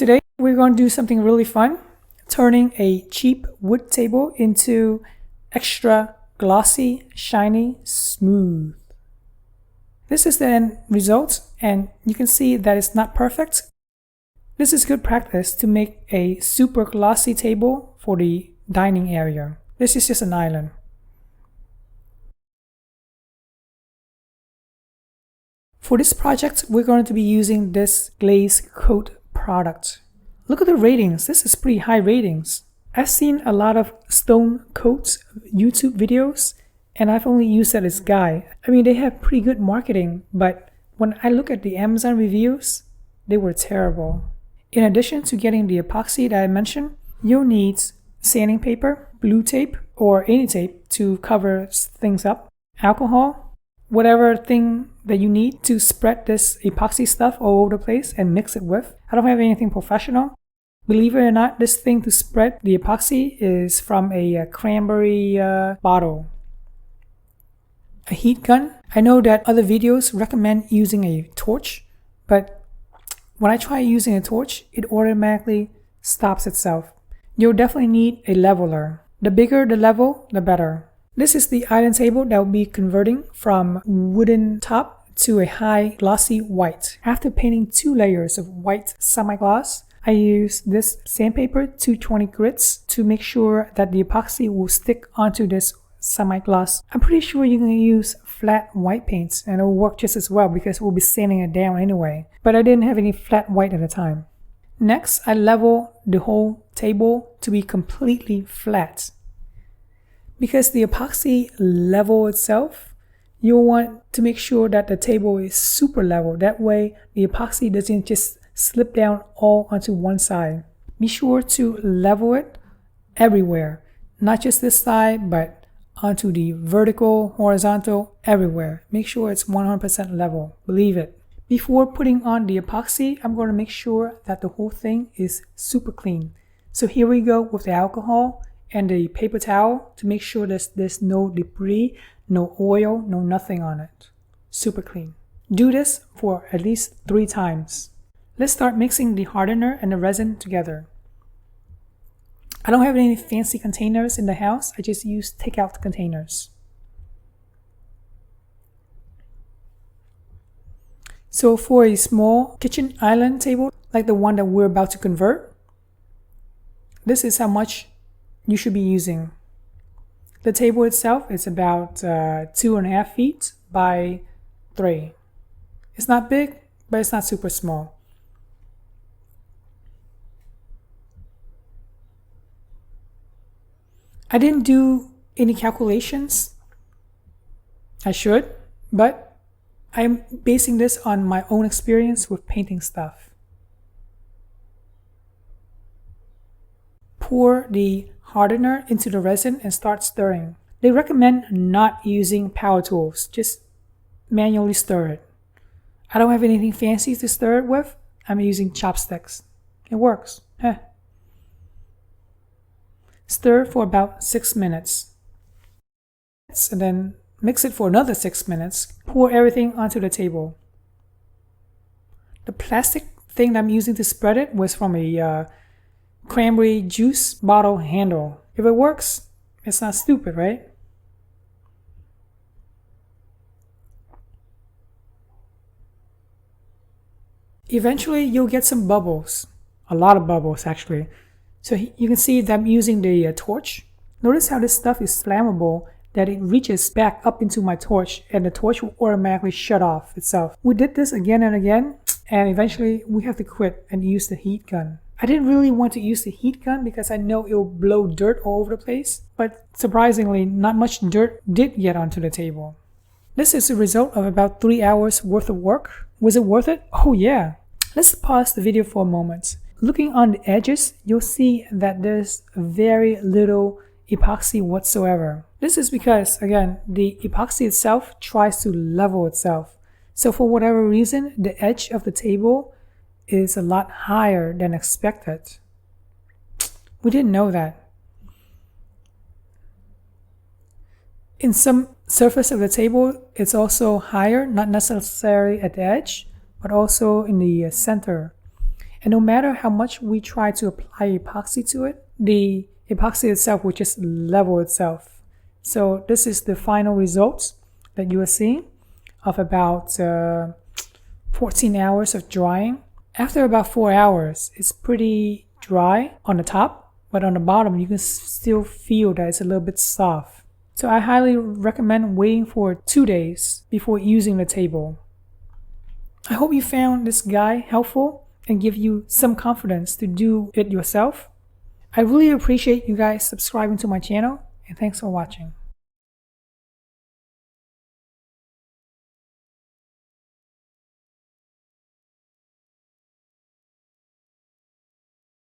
Today we're going to do something really fun, turning a cheap wood table into extra glossy, shiny, smooth. This is the end result, and you can see that it's not perfect. This is good practice to make a super glossy table for the dining area. This is just an island. For this project, we're going to be using this glaze coat product. Look at the ratings. This is pretty high ratings. I've seen a lot of stone coats YouTube videos, and I've only used that as guide. I mean, they have pretty good marketing, but when I look at the Amazon reviews, they were terrible. In addition to getting the epoxy that I mentioned, you'll need sanding paper, blue tape, or any tape to cover things up, alcohol, whatever thing that you need to spread this epoxy stuff all over the place and mix it with. I don't have anything professional. Believe it or not, this thing to spread the epoxy is from a cranberry bottle. A heat gun. I know that other videos recommend using a torch, but when I try using a torch, it automatically stops itself. You'll definitely need a leveler. The bigger the level, the better. This is the island table that will be converting from wooden top to a high glossy white. After painting 2 layers of white semi-gloss, I use this sandpaper 220 grits to make sure that the epoxy will stick onto this semi-gloss. I'm pretty sure you can use flat white paints and it will work just as well because we'll be sanding it down anyway. But I didn't have any flat white at the time. Next, I level the whole table to be completely flat. Because the epoxy level itself, you'll want to make sure that the table is super level. That way, the epoxy doesn't just slip down all onto one side. Be sure to level it everywhere. Not just this side, but onto the vertical, horizontal, everywhere. Make sure it's 100% level. Believe it. Before putting on the epoxy, I'm going to make sure that the whole thing is super clean. So here we go with the alcohol and the paper towel to make sure there's no debris, no oil, no nothing on it. Super clean. Do this for at least 3 times. Let's start mixing the hardener and the resin together. I don't have any fancy containers in the house. I just use takeout containers. So for a small kitchen island table, like the one that we're about to convert, this is how much you should be using. The table itself is about 2.5 feet by 3. It's not big, but it's not super small. I didn't do any calculations. I should, but I'm basing this on my own experience with painting stuff. Pour the hardener into the resin and start stirring. They recommend not using power tools, just manually stir it. I don't have anything fancy to stir it with. I'm using chopsticks. It works. Stir for about 6 minutes. And then mix it for another 6 minutes. Pour everything onto the table. The plastic thing that I'm using to spread it was from a cranberry juice bottle handle. If it works, it's not stupid, right? Eventually, you'll get some bubbles. A lot of bubbles, actually. So you can see that I'm using the torch. Notice how this stuff is flammable, that it reaches back up into my torch and the torch will automatically shut off itself. We did this again and again, and eventually we have to quit and use the heat gun. I didn't really want to use the heat gun because I know it will blow dirt all over the place, but surprisingly, not much dirt did get onto the table. This is the result of about 3 hours worth of work. Was it worth it? Oh yeah. Let's pause the video for a moment. Looking on the edges, you'll see that there's very little epoxy whatsoever. This is because, again, the epoxy itself tries to level itself. So for whatever reason, the edge of the table is a lot higher than expected. We didn't know that. In some surface of the table, it's also higher, not necessarily at the edge, but also in the center. And no matter how much we try to apply epoxy to it, the epoxy itself will just level itself. So this is the final results that you are seeing of about 14 hours of drying. After about 4 hours, it's pretty dry on the top, but on the bottom you can still feel that it's a little bit soft. So I highly recommend waiting for 2 days before using the table. I hope you found this guide helpful and give you some confidence to do it yourself. I really appreciate you guys subscribing to my channel, and thanks for watching.